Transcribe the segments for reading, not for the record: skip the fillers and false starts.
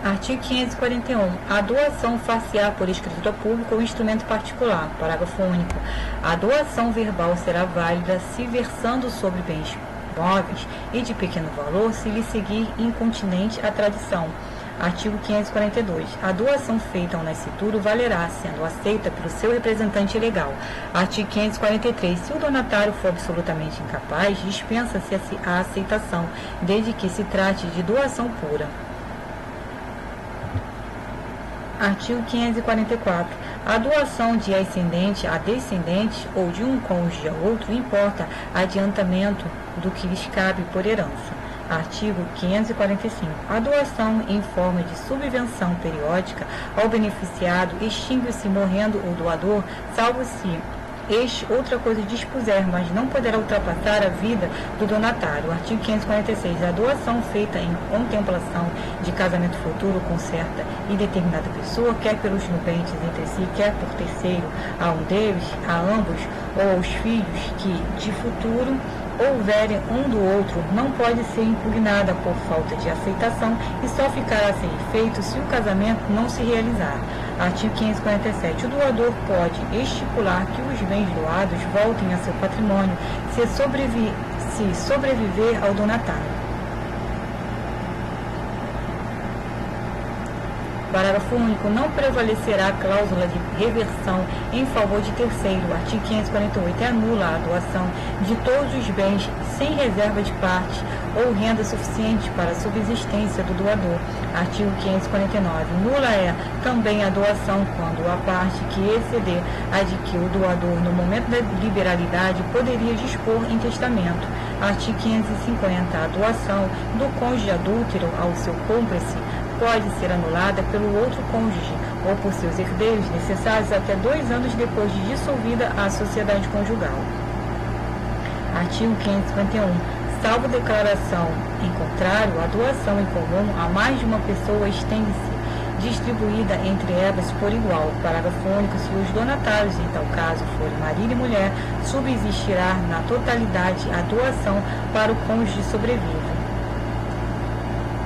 Artigo 541. A doação far-se-á por escritura pública ou instrumento particular. Parágrafo único. A doação verbal será válida se versando sobre bens móveis e de pequeno valor, se lhe seguir incontinente a tradição. Artigo 542. A doação feita ao nascituro valerá, sendo aceita pelo seu representante legal. Artigo 543. Se o donatário for absolutamente incapaz, dispensa-se a aceitação, desde que se trate de doação pura. Artigo 544. A doação de ascendente a descendente ou de um cônjuge a outro importa adiantamento do que lhes cabe por herança. Artigo 545. A doação em forma de subvenção periódica ao beneficiado extingue-se morrendo o doador, salvo se este outra coisa dispuser, mas não poderá ultrapassar a vida do donatário. Artigo 546. A doação feita em contemplação de casamento futuro com certa e determinada pessoa, quer pelos nubentes entre si, quer por terceiro, a um deles, a ambos, ou aos filhos que, de futuro, houverem um do outro, não pode ser impugnada por falta de aceitação e só ficará sem efeito se o casamento não se realizar. Artigo 547. O doador pode estipular que os bens doados voltem a seu patrimônio se sobreviver ao donatário. Parágrafo único. Não prevalecerá a cláusula de reversão em favor de terceiro. Artigo 548. Anula a doação de todos os bens sem reserva de parte ou renda suficiente para a subsistência do doador. Artigo 549. Nula é também a doação quando a parte que exceder a de que o doador, no momento da liberalidade, poderia dispor em testamento. Artigo 550. A doação do cônjuge adúltero ao seu cúmplice pode ser anulada pelo outro cônjuge ou por seus herdeiros necessários até 2 anos depois de dissolvida a sociedade conjugal. Artigo 551. Salvo declaração em contrário, a doação em comum a mais de uma pessoa estende-se distribuída entre elas por igual. Parágrafo único. Se os donatários, em tal caso, forem marido e mulher, subsistirá na totalidade a doação para o cônjuge sobrevivo.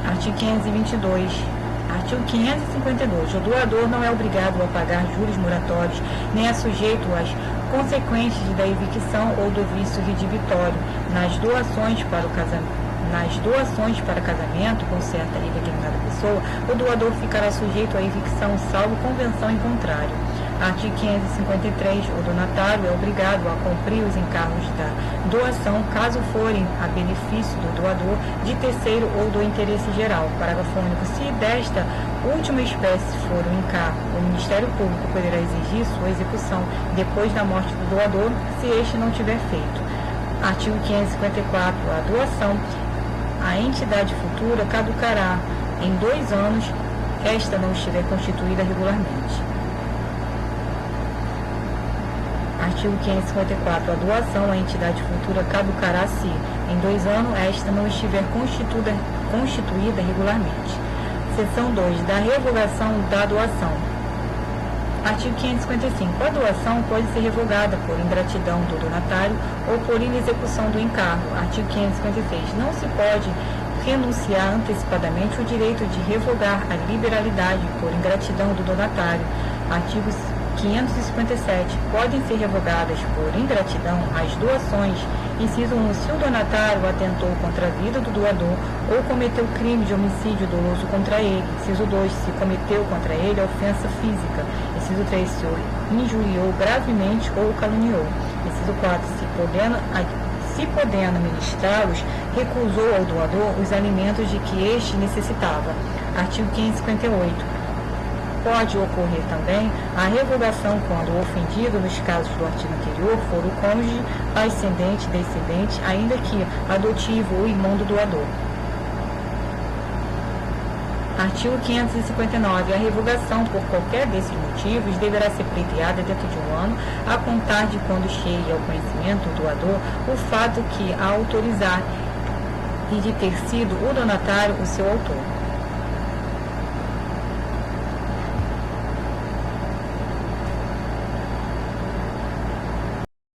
Artigo 522. Artigo 552. O doador não é obrigado a pagar juros moratórios, nem é sujeito às consequências da evicção ou do vício redivitório nas doações para casamento com certa e determinada pessoa. O doador ficará sujeito à evicção, salvo convenção em contrário. Artigo 553. O donatário é obrigado a cumprir os encargos da doação, caso forem a benefício do doador, de terceiro ou do interesse geral. Parágrafo único. Se desta última espécie for um encargo, o Ministério Público poderá exigir sua execução depois da morte do doador, se este não tiver feito. Artigo 554. A doação à entidade futura caducará em 2 anos, esta não estiver constituída regularmente. Artigo 554. A doação à entidade futura caducará se, em 2 anos, esta não estiver constituída regularmente. Seção 2. Da revogação da doação. Artigo 555. A doação pode ser revogada por ingratidão do donatário ou por inexecução do encargo. Artigo 556. Não se pode renunciar antecipadamente o direito de revogar a liberalidade por ingratidão do donatário. Artigo 557. Podem ser revogadas por ingratidão as doações. Inciso 1. Se o donatário atentou contra a vida do doador ou cometeu crime de homicídio doloso contra ele. Inciso 2. Se cometeu contra ele ofensa física. Inciso 3. Se o injuriou gravemente ou o caluniou. Inciso 4. Se podendo ministrá-los, recusou ao doador os alimentos de que este necessitava. Artigo 558. Pode ocorrer também a revogação quando o ofendido, nos casos do artigo anterior, for o cônjuge, ascendente, descendente, ainda que adotivo ou irmão do doador. Artigo 559. A revogação por qualquer desses motivos deverá ser pleiteada dentro de 1 ano, a contar de quando chegue ao conhecimento do doador o fato que a autorizar e de ter sido o donatário o seu autor.